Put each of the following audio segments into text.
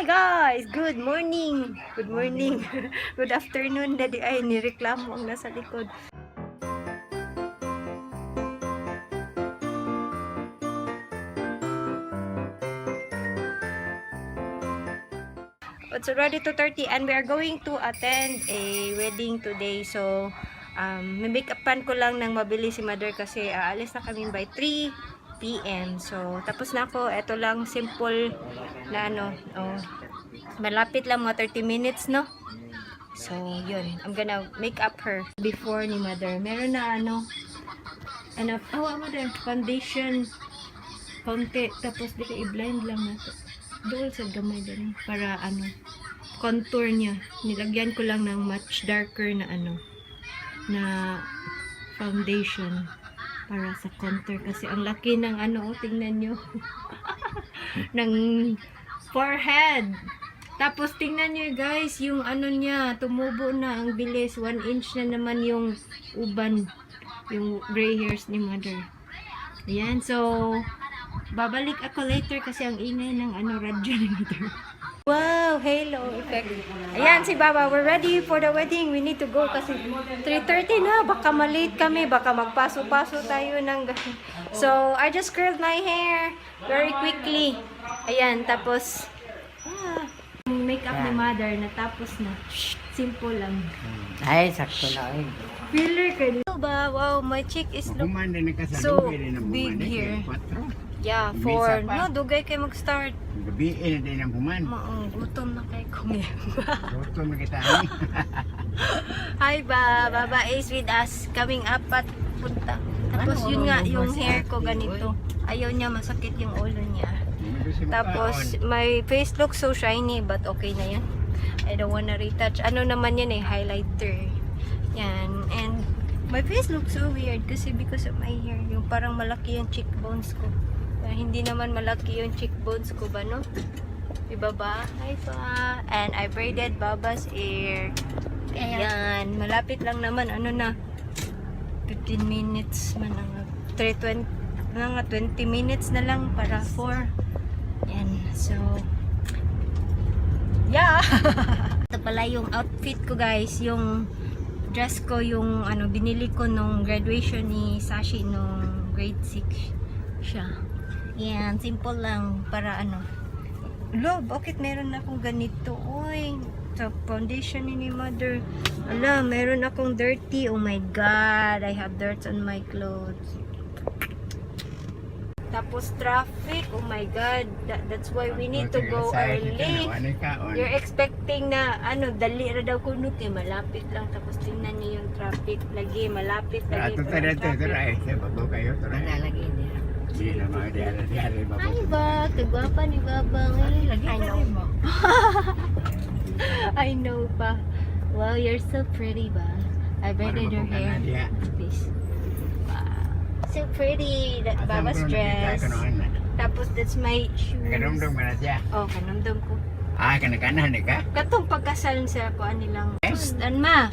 guys! Good morning! Good morning! Good afternoon! Daddy ay nireklamo ang nasa likod. It's already 2:30 and we are going to attend a wedding today. So, may-make-upan ko lang ng mabili si mother kasi aalis na kami by 3 PM. So, tapos na ako. Ito lang, simple na malapit lang mga 30 minutes, no? So, yun. I'm gonna make up her before ni mother. Meron na mother, foundation, konti. Tapos, di ka i-blend lang natin. Doon sa gamay din. Para, contour niya. Nilagyan ko lang ng much darker na, na foundation. Para sa contour. Kasi, ang laki ng, tingnan nyo. ng forehead. Tapos, tingnan nyo guys, yung niya, tumubo na ang bilis. 1 inch na naman yung uban. Yung gray hairs ni mother. Ayan, so, babalik ako later kasi ang ingay ng radyo ni mother. Wow, halo effect. Ayan, si Baba, we're ready for the wedding. We need to go kasi 3:30 na. Baka malate kami. Baka magpaso-paso tayo ng... So, I just curled my hair very quickly. Ayan, tapos... make-up ni mother, natapos na. Simple lang. Ay, sakto na. Filler ka dito ba? Wow, my cheek is look so big here. Yeah, for... No, dugay kayo mag-start. Gabi na din ang puman. Gutom na kayo kumin. Gutom na kita. Hi ba, Baba is with us. Coming up at punta. Tapos yun nga, yung hair ko ganito. Ayaw niya, masakit yung ulo niya. Tapos, my face looks so shiny, but okay na yan. I don't wanna retouch. Ano naman yan highlighter. Yan. And, my face looks so weird kasi because of my hair. Yung parang malaki yung cheekbones ko. Hindi naman malaki yung cheekbones ko ba, no? Diba ba? Hi pa. And I braided Baba's hair. Ayan. Malapit lang naman. 15 minutes man ang 20 minutes na lang para 4. Yan. So, yeah. Ito pala yung outfit ko guys. Yung dress ko, yung binili ko nung graduation ni Sashi nung grade 6 siya. Yan. Simple lang para Lo, bakit meron akong ganito? Uy, sa foundation ni mother. Ala, meron akong dirty. Oh my God. I have dirt on my clothes. Tapos traffic, oh my God, that's why we need to go early. You're expecting na dali ra daw kuno kay malapit lang, tapos tingnan niyo yung traffic lagi, malapit lagi. Ay ba, kagwapa ni Baba ngayon. I know. I know pa. Wow, you're so pretty ba. I braided your hair. Please. So pretty, that Baba's dress. Tapos that's my shoes. Kanumdum ka na siya. Oh, kanumdum ko. Kanakanan ka? Katong pagkasal sa kuan nilang. Ma.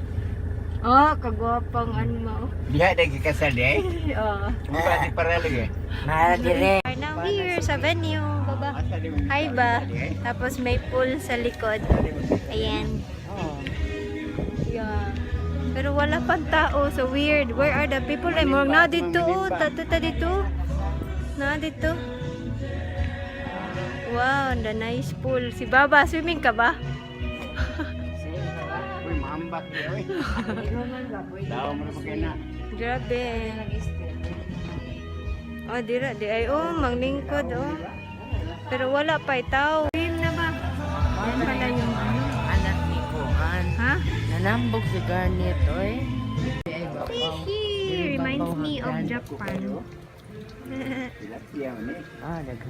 Oh, kagwapang ma. Diha dagi kasal eh. Oh. Mura di para lagi. Nara dire. We're now here sa venue, Baba. Hi ba. Tapos may pool sa likod. Ayan. Yeah. Pero wala pang tao. So weird. Where are the people? Ay, mo na dito. Tata dito. Na dito. Wow, the nice pool. Si Baba, swimming ka ba? Uy, maambak niya, uy. Daw mo na magkina. Grabe. Oh, dira. Di ay, maglingkod, Pero wala pa tao. Swim na ba? Yan pala yung Anak ni Kuhan. Ha? Nanambog si Garnet, oy. Hihi! Reminds me of Japan.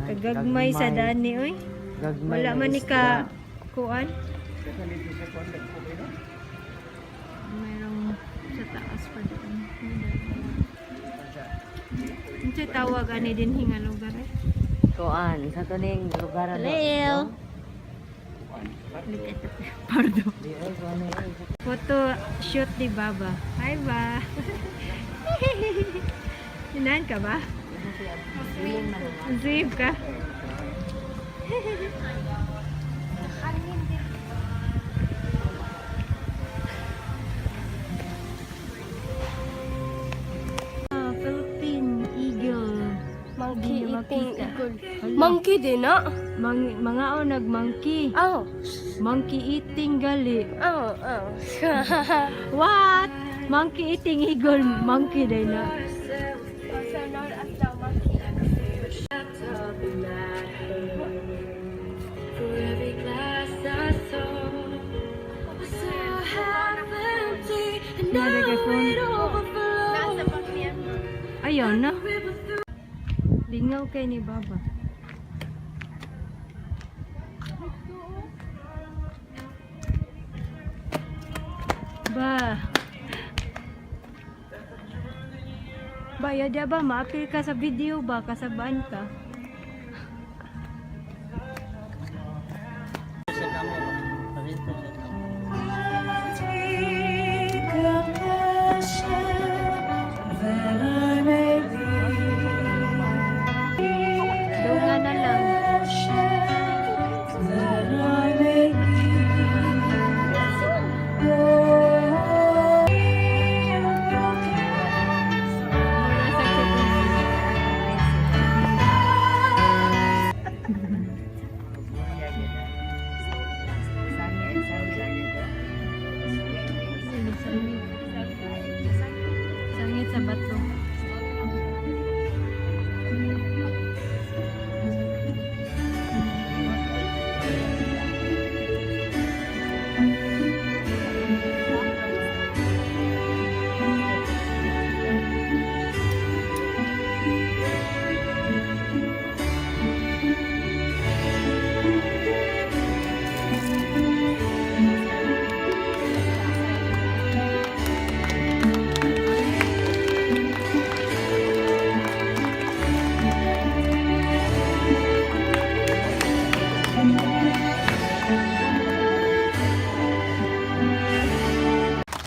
Kagagmay sa dani, oy. Wala man ni ka kuan. Mayroong sa taas pa doon. Ito tawag ani din hinga lugar Kuhan, sa tuning lugar Hello. Look at the pardon. Photo shoot ni Baba. Hi ba? Hinan ka ba? Swim ka? kita. Monkey din na. Mga o nag-monkey. Oh. Monkey eating gali. Oh. What? Monkey eating eagle. Monkey din na. Also known as the monkey. Nada kay phone. Nasa bag niya. Ayun na. Lingaw kay ni Baba. Ba. Bayad ba? Maapil ka sa video ba? Kasabaan ka? Dunga na lang. Sangit sa bato.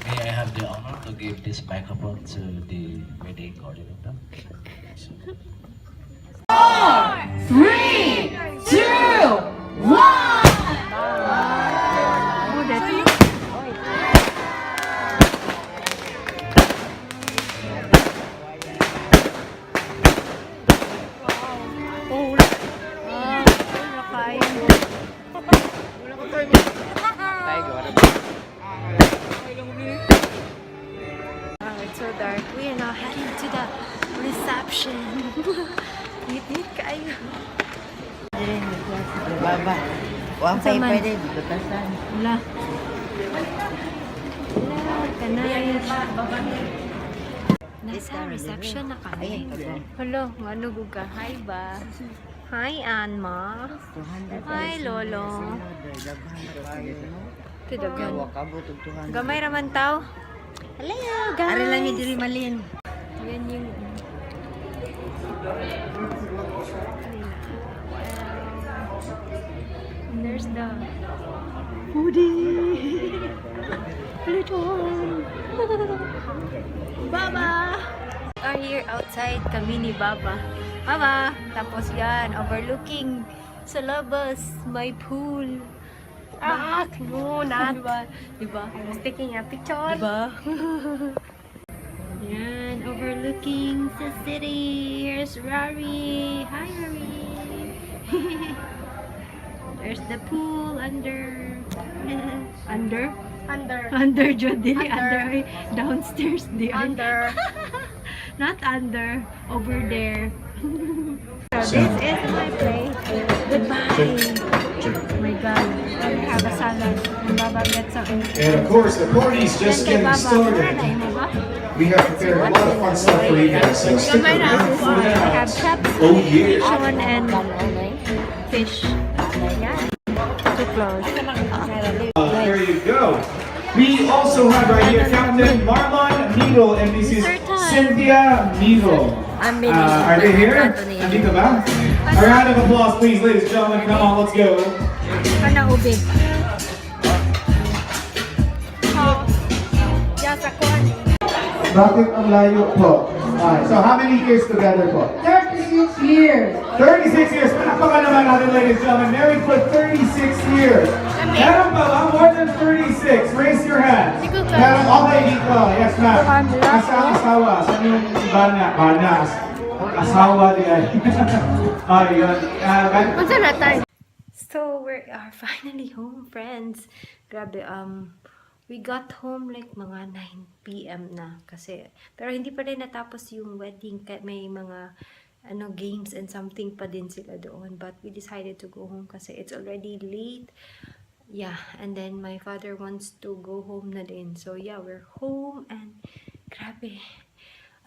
May I have the honor to give this microphone to the wedding coordinator? Oh, that's it's so dark. We are now heading to the reception. Ngit-ngit kayo. Baba. Wang Sa man. pwede, butasan. Wala. Kanay. Nasa reception na kami. Hello, manugog ka. Hi ba? Hi, Anma. Hi, Lolo. Tidagan. Gamay raman tao. Hello, guys. Ari lang ni diri malin. Yan yung... And there's the foodie. Pluton. Baba! Are here outside kami ni Baba. Baba! Tapos yan, overlooking sa labas, may pool. No, not. Diba? Taking a picture. Diba? Yan, overlooking the city. Here's Rari. Hi, Rari. There's the pool under. Under? Under, Jody. Under. Downstairs. The under. Not under. Over there. So this is my place. Goodbye. Oh my God. We have a salad. And Baba gets some. And of course, the party's just getting started. We have prepared a lot of fun stuff for you guys, so stick around for We that. have chaps, Oh yeah. Sharon, and fish. Yeah. Too close. There you go. We also have right here Captain Marlon Needle, and this is Cynthia Needle. Are they here? Nandito ba? A round of applause, please, ladies and gentlemen. Come on, let's go. Kana ube. Bakit ang layo po? So how many years together po? 36 years. 36 years. Palakpakan naman natin, ladies and gentlemen. Married for 36 years. Meron pa ba? More than 36. Raise your hand. Meron, okay, dito. Yes, ma'am. Nasa ang asawa. Saan yung bana? Banas. asawa niya. Yun. Unsa na tayo? So we are finally home, friends. Grabe, we got home like mga 9 p.m. na kasi, pero hindi pa rin natapos yung wedding, may mga games and something pa din sila doon, but we decided to go home kasi it's already late. Yeah, and then my father wants to go home na din. So yeah, we're home and grabe,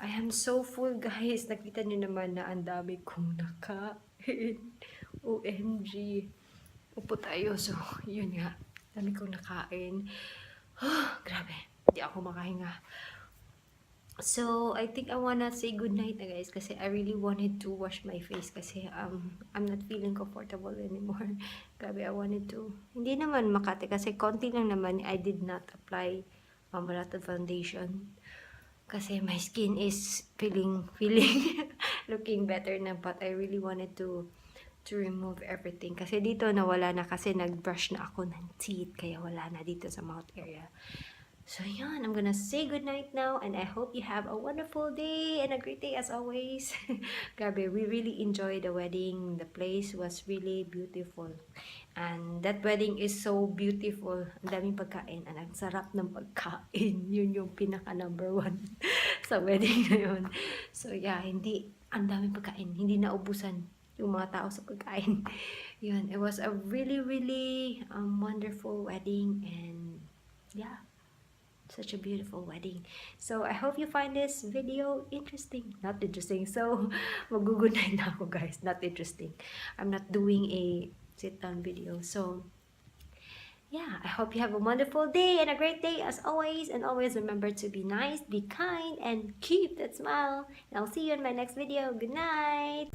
I am so full, guys. Nakita niyo naman na ang dami kong nakain. OMG. Upo tayo. So, yun nga. Dami kong nakain. Grabe. Hindi ako makahinga. So, I think I wanna say goodnight na, guys. Kasi I really wanted to wash my face. Kasi I'm not feeling comfortable anymore. Grabe, I wanted to. Hindi naman makate. Kasi konti lang naman. I did not apply a lot of foundation. Kasi my skin is feeling looking better na. But I really wanted to remove everything. Kasi dito nawala na kasi nag-brush na ako ng teeth. Kaya wala na dito sa mouth area. So yan, I'm gonna say goodnight now. And I hope you have a wonderful day and a great day as always. Grabe, we really enjoyed the wedding. The place was really beautiful. And that wedding is so beautiful. Ang daming pagkain. And ang sarap ng pagkain. Yun yung pinaka number 1 sa wedding na yun. So yeah, ang daming pagkain. Hindi naubusan yung mga tao sa pagkain. Yun, it was a really, really wonderful wedding. And yeah, such a beautiful wedding. So I hope you find this video interesting. Not interesting. So mag-good night na ako, guys. Not interesting. I'm not doing a sit-down video. So yeah, I hope you have a wonderful day and a great day as always. And always remember to be nice, be kind, and keep that smile. And I'll see you in my next video. Good night.